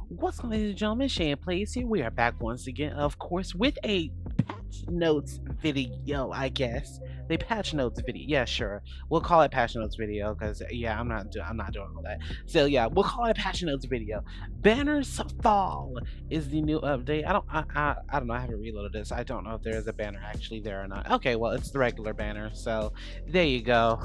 What's up, ladies and gentlemen? Shane Plays here. We are back once again, of course, with a patch notes video, I guess. The patch notes video. Yeah, sure. We'll call it patch notes video because yeah, I'm not doing all that. So yeah, we'll call it patch notes video. Banners Fall is the new update. I don't know. I haven't reloaded this. I don't know if there is a banner actually there or not. Okay, well it's the regular banner. So there you go.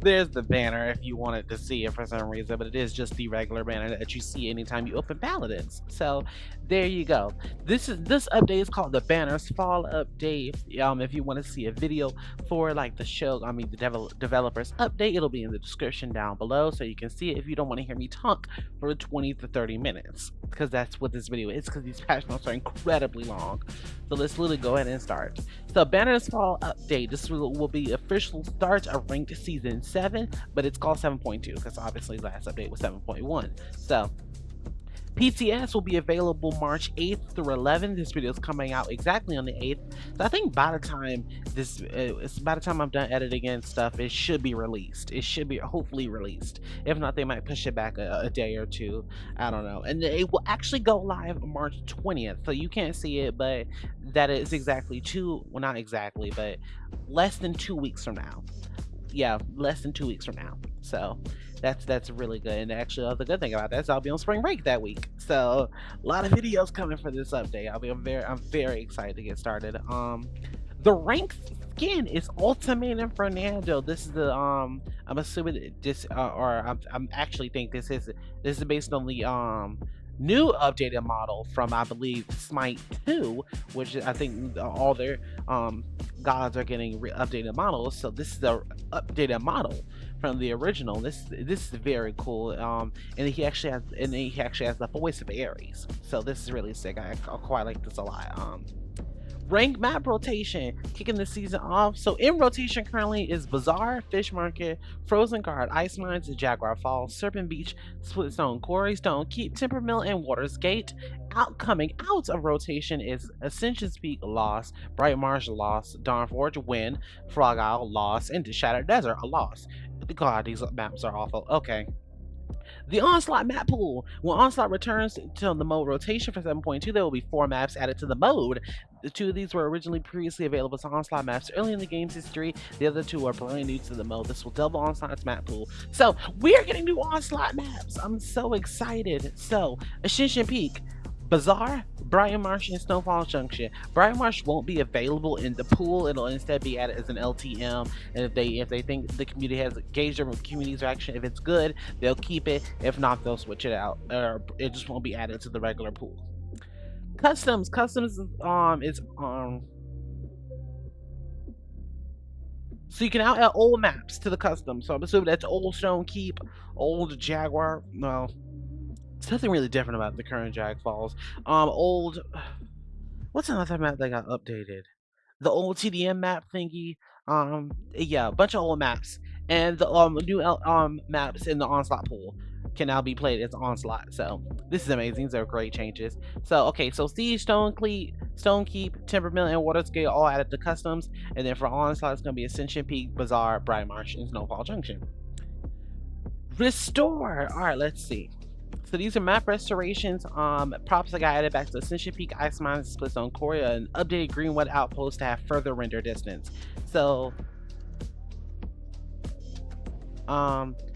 There's the banner if you wanted to see it for some reason, but it is just the regular banner that you see anytime you open Paladins. So there you go. This update is called the Banners Fall update. If you want to see a video for like the show, I mean the developers update, it'll be in the description down below, so you can see it if you don't want to hear me talk for 20 to 30 minutes, because that's what this video is. Because these patch notes are incredibly long. So let's literally go ahead and start. So Banners Fall update. This will be official start of ranked season 7, but it's called 7.2 because obviously the last update was 7.1. So PTS will be available March 8th through 11th. This video is coming out exactly on the 8th. So I think by the time I'm done editing and stuff, it should be released. It should be hopefully released. If not, they might push it back a day or two. I don't know. And it will actually go live March 20th. So you can't see it, but that is exactly not exactly, but less than 2 weeks from now. Yeah, less than 2 weeks from now. So that's really good. And actually, the good thing about that is I'll be on spring break that week. So a lot of videos coming for this update. I'm very excited to get started. The rank skin is Ultimatum Fernando. This is the I'm assuming this I'm actually think this is based on the new updated model from, I believe, Smite 2, which I think all their gods are getting updated models. So this is the updated model from the original. This is very cool. And he actually has the voice of Ares. So this is really sick. I quite like this a lot. Rank map rotation, kicking the season off. So in rotation currently is Bazaar, Fish Market, Frozen Guard, Ice Mines, Jaguar Falls, Serpent Beach, Splitstone Quarry, Stone Keep, Timber Mill, and Waters Gate. Coming out of rotation is Ascension's Peak, loss, Bright Marsh, loss, Dawnforge, win, Frog Isle, loss, and the Shattered Desert, a loss. God, these maps are awful. Okay. The Onslaught map pool. When Onslaught returns to the mode rotation for 7.2, there will be 4 maps added to the mode. The 2 of these were originally previously available as Onslaught maps early in the game's history. The other 2 are brand new to the mode. This will double Onslaught's map pool. So, we're getting new Onslaught maps. I'm so excited. So, Ascension Peak, Bazaar, Brian Marsh, and Snowfall Junction. Brian Marsh won't be available in the pool. It'll instead be added as an LTM. And if they think the community has gauged their community's reaction, if it's good, they'll keep it. If not, they'll switch it out, or it just won't be added to the regular pool. Customs is so you can add old maps to the custom. So I'm assuming that's Old Stone Keep, Old Jaguar. No, it's nothing really different about the current Jag Falls. What's another map that got updated? The old TDM map thingy. Yeah, a bunch of old maps, and the new maps in the Onslaught pool can now be played as Onslaught. So this is amazing. These are great changes. So okay, so Siege, Stone Keep, Timber Mill, and Waters Gate all added to customs, and then for Onslaught it's gonna be Ascension Peak, Bazaar, Bright Marsh, and Snowfall Junction. Restore. All right, let's see. So these are map restorations. Props that got added back to Ascension Peak, Ice Mines, Splitstone Quarry, and updated Greenwood Outpost to have further render distance. So,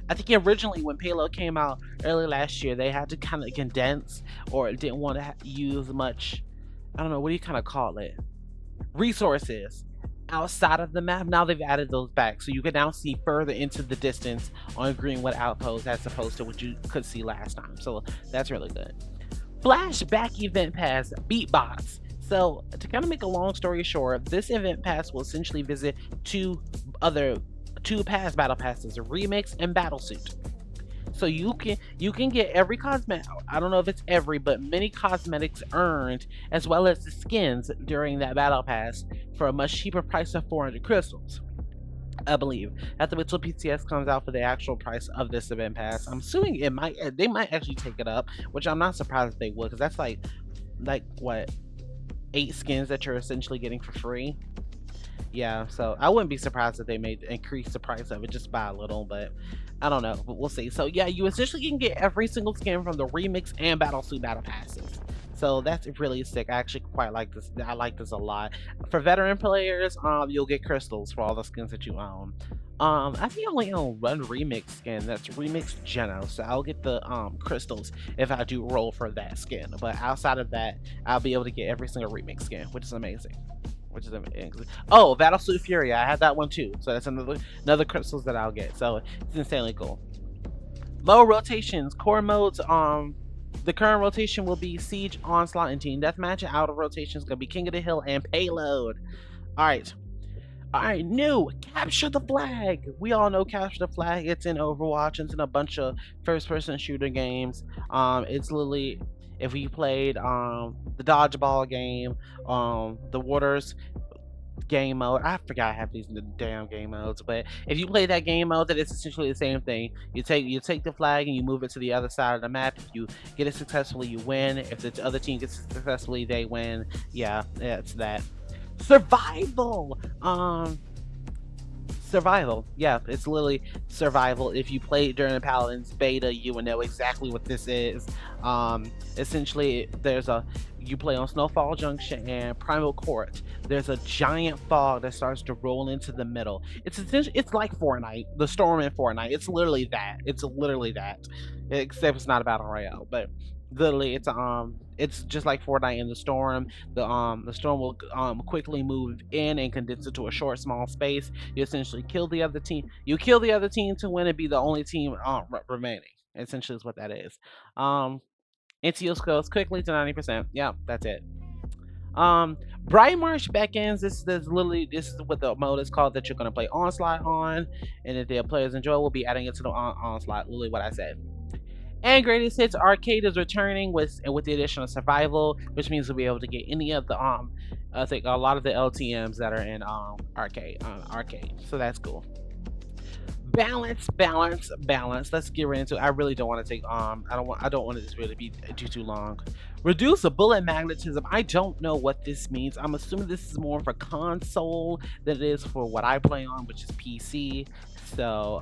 I think originally when Payload came out early last year, they had to kind of condense, or didn't want to use much. I don't know, what do you kind of call it? Resources outside of the map. Now they've added those back, so you can now see further into the distance on Greenwood Outpost as opposed to what you could see last time. So that's really good. Flashback event pass, Beatbox. So to kind of make a long story short, this event pass will essentially visit two past battle passes, Remix and Battlesuit. So you can get every cosmetic. I don't know if it's every, but many cosmetics earned, as well as the skins during that battle pass for a much cheaper price of 400 crystals, I believe. Have to wait till PTS comes out for the actual price of this event pass. I'm assuming they might actually take it up, which I'm not surprised if they would, because that's like what, 8 skins that you're essentially getting for free. Yeah, so I wouldn't be surprised if they made increase the price of it just by a little, but I don't know. But we'll see. So yeah, you essentially can get every single skin from the remix and Battlesuit Battle Passes. So that's really sick. I actually quite like this. I like this a lot. For veteran players, you'll get crystals for all the skins that you own. I think I only own one remix skin. That's remix Geno. So I'll get the crystals if I do roll for that skin. But outside of that, I'll be able to get every single remix skin, which is amazing. Which is amazing. Oh, Battlesuit Fury. I had that one too. So that's another crystals that I'll get. So it's insanely cool. Low rotations, core modes. The current rotation will be Siege, Onslaught, and Team Deathmatch. Out of rotation is gonna be King of the Hill and Payload. All right. All right, new Capture the Flag. We all know Capture the Flag. It's in Overwatch. It's in a bunch of first-person shooter games. It's literally if we played the dodgeball game, the waters game mode. I forgot I have these damn game modes, but if you play that game mode, that it's essentially the same thing. You take the flag and you move it to the other side of the map. If you get it successfully, you win. If the other team gets it successfully, they win. Yeah, it's that. Survival. Survival. Yeah, it's literally survival. If you played during the Paladins beta, you would know exactly what this is. Essentially, you play on Snowfall Junction and Primal Court. There's a giant fog that starts to roll into the middle. It's like Fortnite, the storm in Fortnite. It's literally that. It's literally that, except it's not a battle royale, but literally it's just like Fortnite in the storm. The storm will quickly move in and condense into a short, small space. You essentially kill the other team. You kill the other team to win and be the only team remaining. Essentially, is what that is. NTO goes quickly to 90%. Yeah, that's it. Bright Marsh backends. This is what the mode is called that you're gonna play Onslaught on, and if the players enjoy, we'll be adding it to the Onslaught. Literally what I said. And Greatest Hits Arcade is returning with the addition of Survival, which means we'll be able to get any of the I think a lot of the LTMs that are in arcade. So that's cool. Balance, balance, balance. Let's get right into it. I really don't want to take I don't want this really to be too long. Reduce the bullet magnetism. I don't know what this means. I'm assuming this is more for console than it is for what I play on, which is PC. So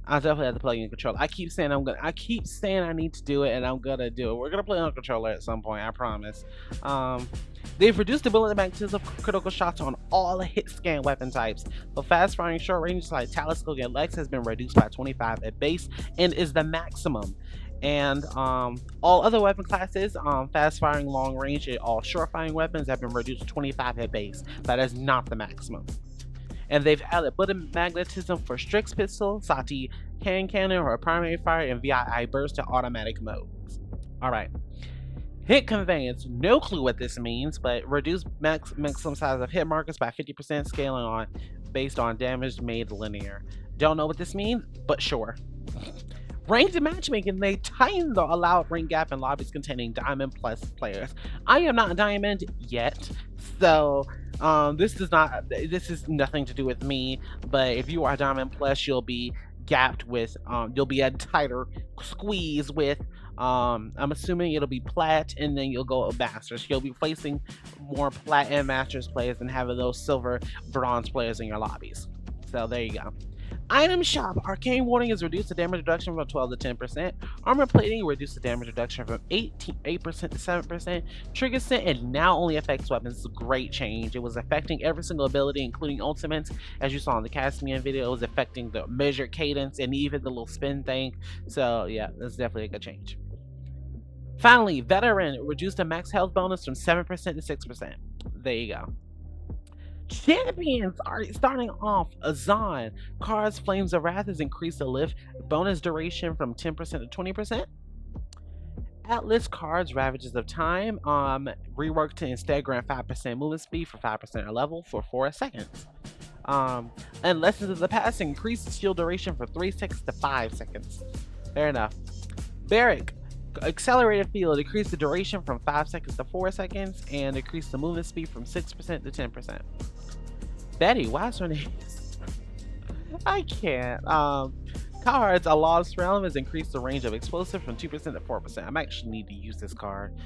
I definitely have to plug in controller. I keep saying I need to do it, and I'm gonna do it. We're gonna play on controller at some point, I promise. They've reduced the ability magnetism of critical shots on all hit scan weapon types. So fast firing short range like Telescope and Lex has been reduced by 25 at base and is the maximum. And all other weapon classes, fast firing, long range, and all short firing weapons have been reduced to 25 at base. That is not the maximum. And they've added bullet magnetism for Strix Pistol, Sati Hand Cannon, or Primary Fire, and VII Burst to automatic modes. Alright. Hit Conveyance. No clue what this means, but reduce maximum size of hit markers by 50%, scaling on based on damage made linear. Don't know what this means, but sure. Ranged matchmaking. They tightened the allowed rank gap in lobbies containing Diamond Plus players. I am not Diamond yet, so this is nothing to do with me. But if you are Diamond Plus, you'll be gapped with you'll be a tighter squeeze with I'm assuming it'll be Plat, and then you'll go Masters. You'll be placing more Plat and Masters players than having those Silver, Bronze players in your lobbies. So there you go. Item Shop. Arcane Warding is reduced the damage reduction from 12 to 10%. Armor Plating reduced the damage reduction from 8% to 7%. Trigger Scent, and now only affects weapons. It's a great change. It was affecting every single ability, including ultimates. As you saw in the Caspian video, it was affecting the measured cadence and even the little spin thing. So yeah, that's definitely a good change. Finally, Veteran reduced the max health bonus from 7% to 6%. There you go. Champions are starting off. Azan. Cards Flames of Wrath has increased the lift bonus duration from 10% to 20%. Atlas Cards Ravages of Time reworked to instead grant 5% movement speed for 5% a level for 4 seconds. And Lessons of the Past increased shield duration from 3 seconds to 5 seconds. Fair enough. Barrack. Accelerated Field decreased the duration from 5 seconds to 4 seconds and decreased the movement speed from 6% to 10%. Betty, why is her name? I can't. Cards, A Lost Realm has increased the range of explosive from 2% to 4%. I might actually need to use this card.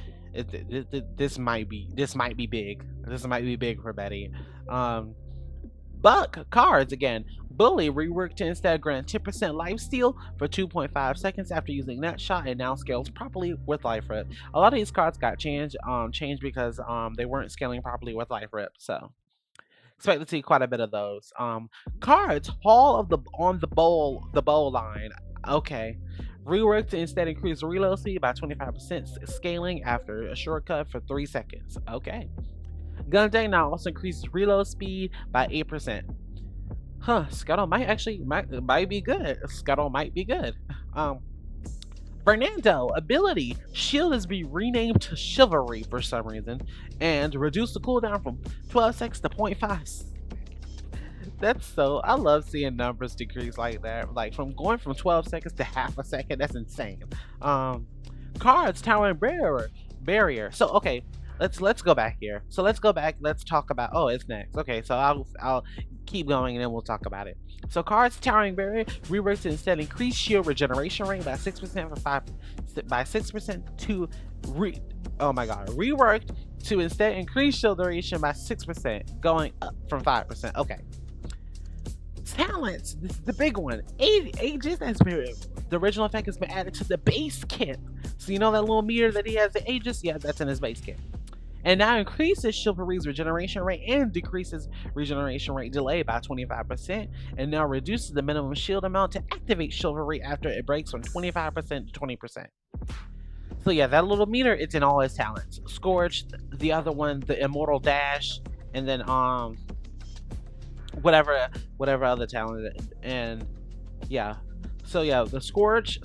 This might be big. This might be big for Betty. Buck cards again. Bully reworked to instead grant 10% life steal for 2.5 seconds after using Nut Shot and now scales properly with Life Rip. A lot of these cards got changed because they weren't scaling properly with Life Rip. So expect to see quite a bit of those. Cards Hall of the on the bowl line. Okay. Reworked to instead increase reload speed by 25%, scaling after a shortcut for 3 seconds. Okay. Gun Day now also increases reload speed by 8%. Huh, Scuttle might be good. Scuttle might be good. Um, Fernando ability Shield is be renamed to Chivalry for some reason, and reduce the cooldown from 12 seconds to 0.5. That's so. I love seeing numbers decrease like that. Like from going from 12 seconds to half a second. That's insane. Um, Cards Towering Barrier. So okay, let's go back here. So let's go back. Let's talk about. Oh, it's next. Okay, so I'll keep going and then we'll talk about it. So Cards Towering Barrier reworks to instead increase shield regeneration rate by 6% for 5 by 6% to oh my god, reworked to instead increase shield duration by 6%, going up from 5%. Okay. Talents, this is the big one. Ages has been the original effect has been added to the base kit. So you know that little meter that he has the Aegis? Yeah, that's in his base kit. And now increases Chivalry's regeneration rate and decreases regeneration rate delay by 25%, and now reduces the minimum shield amount to activate Chivalry after it breaks from 25% to 20%. So yeah, that little meter, it's in all his talents. Scorch, the other one, the Immortal Dash, and then whatever other talent, and yeah. So yeah, the Scorch,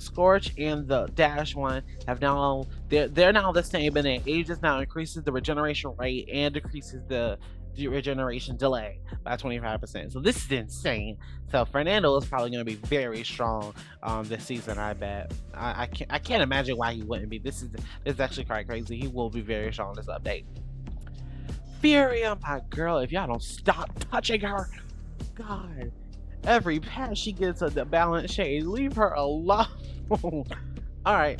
and the Dash one have now they're now the same, and their Aegis now increases the regeneration rate and decreases the regeneration delay by 25%. So this is insane. So Fernando is probably going to be very strong this season. I bet. I can't imagine why he wouldn't be. This is actually quite crazy. He will be very strong this update. Furia, my girl, if y'all don't stop touching her, God. Every pass she gets a balance shade. Leave her alone. Alright.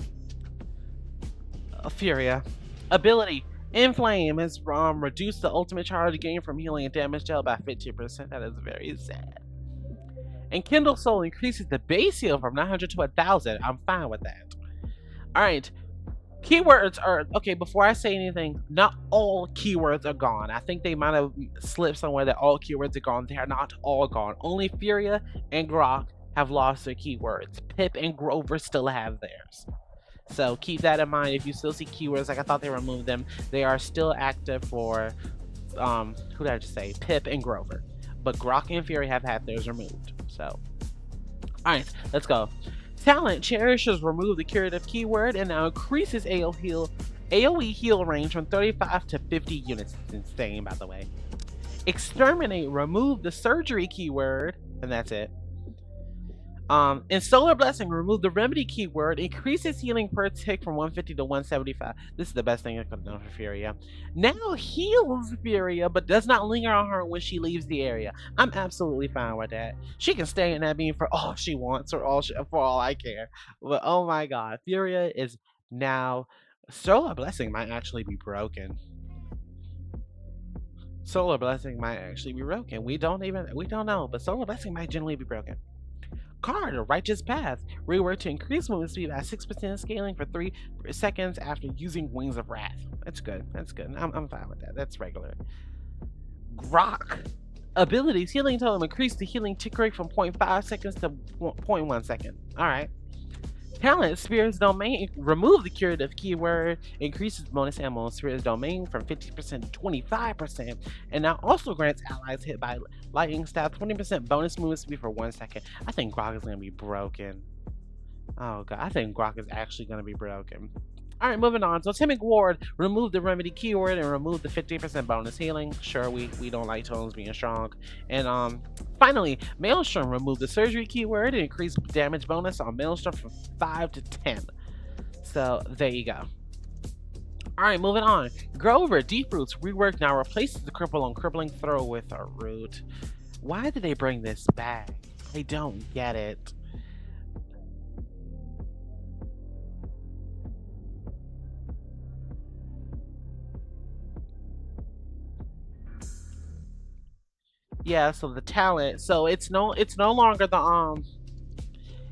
Furia. Ability. Inflame has reduced the ultimate charge gain from healing and damage dealt by 15%. That is very sad. And Kindle Soul increases the base heal from 900 to 1000. I'm fine with that. Alright. Keywords are okay. Before I say anything, not all keywords are gone. I think they might have slipped somewhere that all keywords are gone. They are not all gone. Only Furia and Grok have lost their keywords. Pip and Grover still have theirs. So keep that in mind. If you still see keywords, like I thought they removed them, they are still active for who did I just say? Pip and Grover. But Grok and Fury have had theirs removed. So alright, let's go. Talent Cherishers remove the curative keyword and now increases AoE heal range from 35 to 50 units. It's insane, by the way. Exterminate remove the surgery keyword, and that's it. In Solar Blessing, remove the remedy keyword, increases healing per tick from 150 to 175. This is the best thing I could have done for Furia. Now heals Furia, but does not linger on her when she leaves the area. I'm absolutely fine with that. She can stay in that beam for all she wants, or for all I care. But oh my god, Furia is now. Solar Blessing might actually be broken. Solar Blessing might actually be broken. We don't know, but Solar Blessing might generally be broken. Card, a Righteous Path. Rework to increase movement speed by 6% scaling for 3 seconds after using Wings of Wrath. That's good. That's good. I'm fine with that. That's regular. Grok. Abilities. Healing totem. Increase the healing tick rate from 0.5 seconds to 0.1 second. Alright. Talent, Spirit's Domain. Remove the curative keyword. Increases bonus ammo on Spirit's Domain from 50% to 25%. And now also grants allies hit by lightning staff 20% bonus movement speed for 1 second. I think Grok is going to be broken. Oh god, I think Grok is actually going to be broken. Alright, moving on. So Timic Ward, remove the remedy keyword and remove the 50% bonus healing. Sure, we don't like totems being strong. And finally, Maelstrom, remove the surgery keyword and increase damage bonus on Maelstrom from 5 to 10. So there you go. Alright, moving on. Grover, Deep Roots, rework now replaces the cripple on crippling throw with a root. Why did they bring this back? I don't get it. Yeah, so the talent. So it's no longer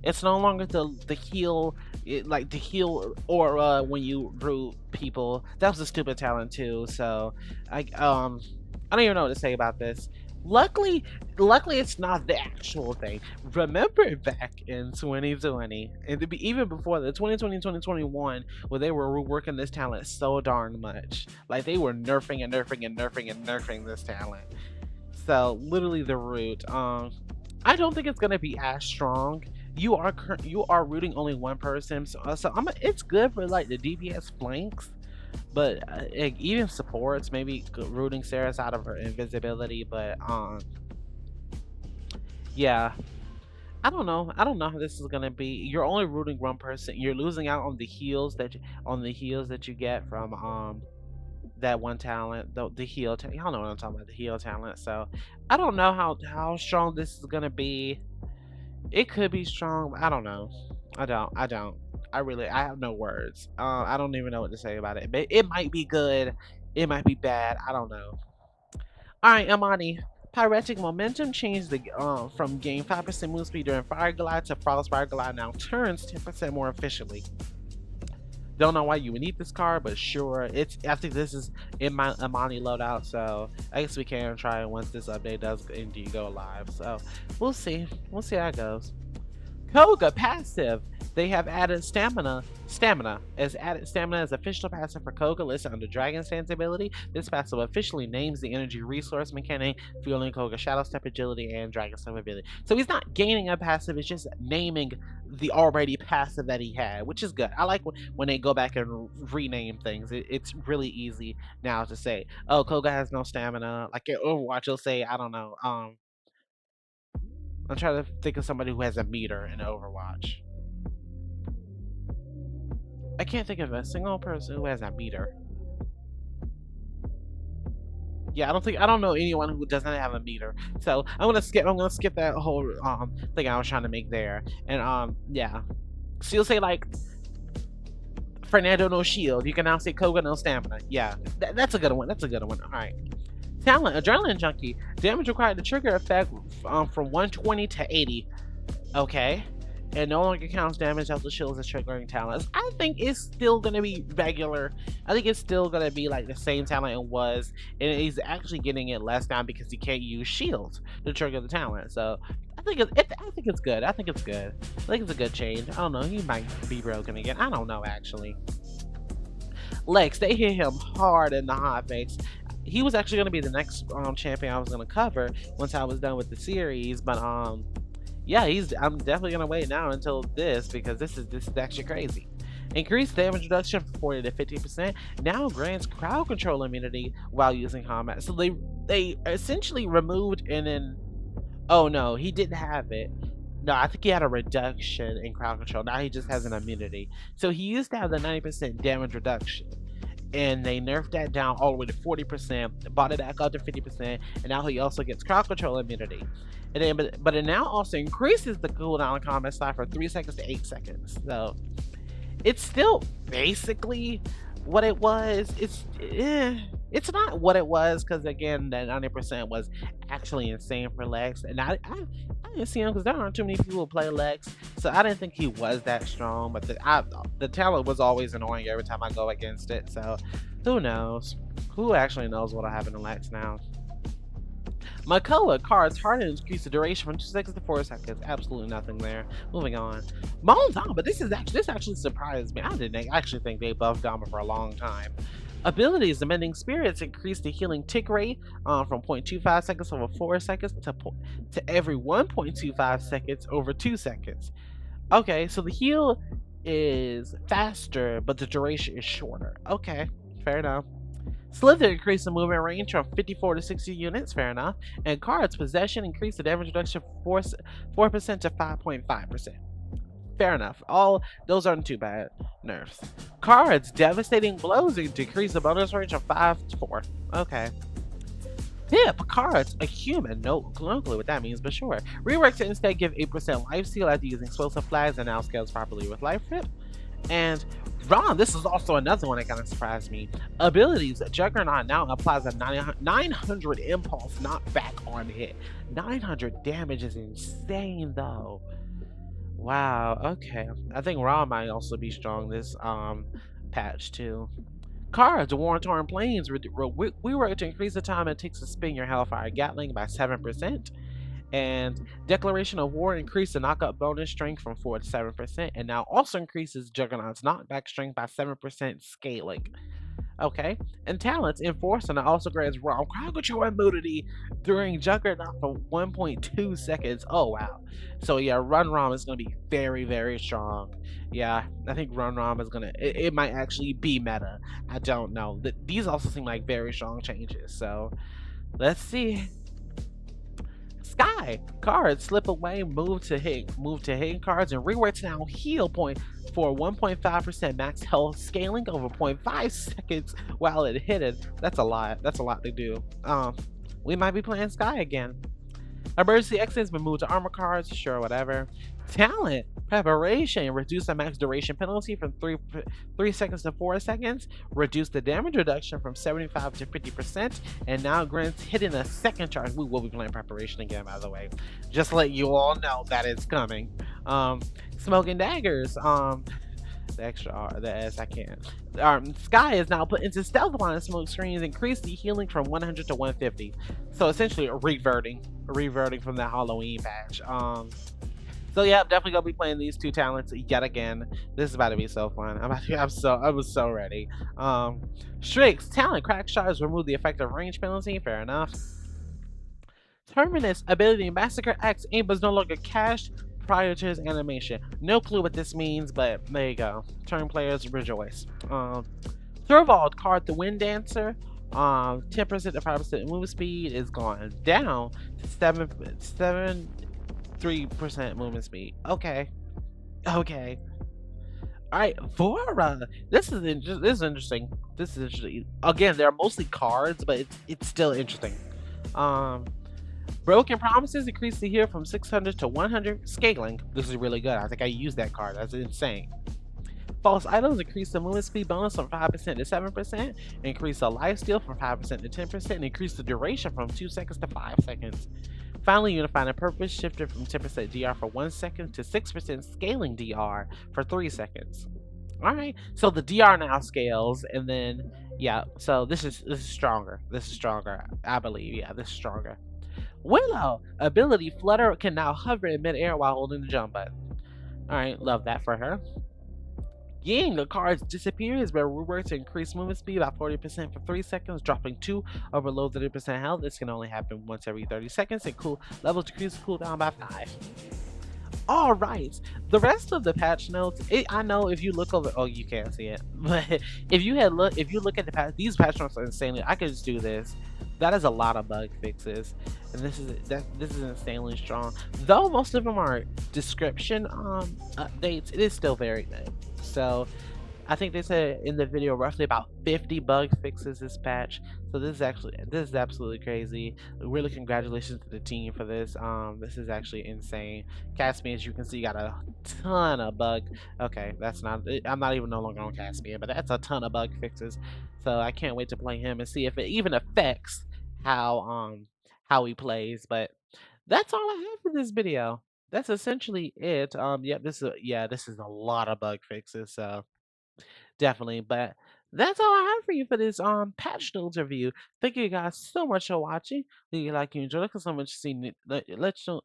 it's no longer the heal, like the heal aura when you root people. That was a stupid talent too. So I don't even know what to say about this. Luckily, luckily it's not the actual thing. Remember back in 2020, and even before the 2020 2021, where they were reworking this talent so darn much. Like they were nerfing and nerfing and nerfing and nerfing this talent. So literally the root. I don't think it's gonna be as strong. You are rooting only one person, so it's good for like the DPS flanks, but like, even supports maybe rooting Sarah's out of her invisibility. But yeah, I don't know how this is gonna be. You're only rooting one person. You're losing out on the heals that you get from that one talent, the heal. Y'all know what I'm talking about, the heal talent. So I don't know how strong this is gonna be. It could be strong. But I don't know. I don't. I have no words. I don't even know what to say about it. But it might be good. It might be bad. I don't know. All right, Amani. Pyretic momentum changed from gain 5% move speed during Fire Glide to Frost Fire Glide now turns 10% more efficiently. Don't know why you would need this card, but sure. I think this is in my Amani loadout, so I guess we can try it once this update does indeed go live. So we'll see. We'll see how it goes. Koga passive. They have added stamina. Stamina as added stamina as official passive for Koga listed under Dragon Stance ability. This passive officially names the energy resource mechanic, fueling Koga Shadow Step agility and Dragon Step ability. So he's not gaining a passive; it's just naming the already passive that he had, which is good. I like when they go back and rename things. It's really easy now to say, "Oh, Koga has no stamina." Like in Overwatch, you'll say, "I don't know." I'm trying to think of somebody who has a meter in Overwatch. I can't think of a single person who has a meter. Yeah, I don't know anyone who doesn't have a meter. So I'm gonna skip that whole thing I was trying to make there. And yeah. So you'll say like Fernando no shield. You can now say Koga no stamina. Yeah, that's a good one. That's a good one. All right. Talent, Adrenaline Junkie. Damage required to trigger effect from 120 to 80. Okay. And no longer counts damage after shields as triggering talents. I think it's still gonna be regular. I think it's still gonna be like the same talent it was, and he's actually getting it less now because he can't use shields to trigger the talent. So I think I think it's good. I think it's good. I think it's a good change. I don't know. He might be broken again. I don't know actually. Lex, they hit him hard in the hot face. He was actually gonna be the next champion I was gonna cover once I was done with the series, but yeah, I'm definitely gonna wait now until this because this is actually crazy. Increased damage reduction from 40 to 50%. Now grants crowd control immunity while using combat. So they essentially removed oh no, he didn't have it. No, I think he had a reduction in crowd control. Now he just has an immunity. So he used to have the 90% damage reduction. And they nerfed that down all the way to 40%, brought it back up to 50%, and now he also gets crowd control immunity. And then, but it now also increases the cooldown on combat slide from 3 seconds to 8 seconds. So it's still basically what it was. It's not what it was because again, that 90% was actually insane for Lex, and I didn't see him because there aren't too many people who play Lex, so I didn't think he was that strong. But the talent was always annoying every time I go against it. So who knows? Who actually knows what'll happen to Lex now? Makoa cards harden increase the duration from 2 seconds to 4 seconds. Absolutely nothing there. Moving on. Moan Dama, this actually surprised me. I didn't actually think they buffed Dama for a long time. Abilities, Amending Spirits increase the healing tick rate from 0.25 seconds over 4 seconds to every 1.25 seconds over 2 seconds. Okay, so the heal is faster, but the duration is shorter. Okay, fair enough. Slither increased the movement range from 54 to 60 units, fair enough. And cards possession increased the damage reduction from 4% to 5.5%. Fair enough. All those aren't too bad nerfs. Cards devastating blows decrease the bonus range from 5 to 4. Okay. Hip cards a human. No clue what that means, but sure. Rework to instead give 8% life steal after using explosive flags and now scales properly with life hip. And Ron, this is also another one that kind of surprised me. Abilities. Juggernaut now applies a 900 impulse knockback on hit. 900 damage is insane, though. Wow, okay. I think Ron might also be strong this patch, too. Cards, War Torn Plains. We were to increase the time it takes to spin your Hellfire Gatling by 7%. And Declaration of War increased the knockup bonus strength from 4 to 7%, and now also increases Juggernaut's knockback strength by 7% scaling. Okay, and talents enforced and it also grants Rom crowd control immunity during Juggernaut for 1.2 seconds. Oh wow! So yeah, Run Rom is gonna be very very strong. Yeah, I think Run Rom is gonna. It might actually be meta. I don't know. These also seem like very strong changes. So let's see. Sky cards slip away, move to hidden cards, and reworks now heal point for 1.5% max health scaling over 0.5 seconds while it hidden. That's a lot. That's a lot to do. We might be playing Sky again. Emergency exits been moved to armor cards, sure, whatever. Talent, preparation, reduce the max duration penalty from 3 seconds to 4 seconds, reduce the damage reduction from 75 to 50%, and now grants hitting a second charge. We will be playing preparation again, by the way. Just to let you all know that it's coming. Smoking daggers, the extra R, the S, I can't. Sky is now put into stealth line smoke screens, increase the healing from 100 to 150. So essentially reverting from that Halloween patch. So yeah, I'm definitely gonna be playing these two talents yet again. This is about to be so fun. I was so ready. Strix talent crack shards remove the effective range penalty. Fair enough. Terminus ability Massacre X aim is no longer cached prior to his animation. No clue what this means, but there you go. Turn players rejoice. Thorvald card the Wind Dancer. 10% to 5% movement speed is going down to 3% movement speed. Okay. Okay. Alright, Vora. This is interesting. This is interesting. Again, they're mostly cards, but it's still interesting. Broken Promises increase the heal from 600 to 100 scaling. This is really good. I think I used that card. That's insane. False items increase the movement speed bonus from 5% to 7%, increase the lifesteal from 5% to 10%, and increase the duration from 2 seconds to 5 seconds. Finally, Unifying Purpose shifted from 10% DR for 1 second to 6% scaling DR for 3 seconds. Alright, so the DR now scales, and then, yeah, so this is stronger. This is stronger, I believe. Yeah, this is stronger. Willow ability Flutter can now hover in midair while holding the jump button. Alright, love that for her. Ying, the cards disappears, but reworked to increase movement speed by 40% for 3 seconds, dropping 2 over low 30% health. This can only happen once every 30 seconds, and levels decrease cooldown by 5. Alright, the rest of the patch notes, I know if you look over, oh, you can't see it, but if you look at the patch, these patch notes are insanely, I could just do this. That is a lot of bug fixes, and this is insanely strong. Though most of them are description updates, it is still very good. So I think they said in the video roughly about 50 bug fixes this patch. So this is absolutely crazy. Really congratulations to the team for this. This is actually insane. Caspian, as you can see, got a ton of bug. Okay, that's not. I'm not even no longer on Caspian, but that's a ton of bug fixes. So I can't wait to play him and see if it even affects how he plays. But that's all I have for this video. That's essentially it. This is a lot of bug fixes. So definitely. But that's all I have for you for this patch notes review. Thank you guys so much for watching. If you like you enjoyed it, so much to see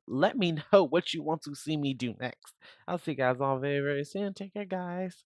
let me know what you want to see me do next. I'll see you guys all very, very soon. Take care, guys.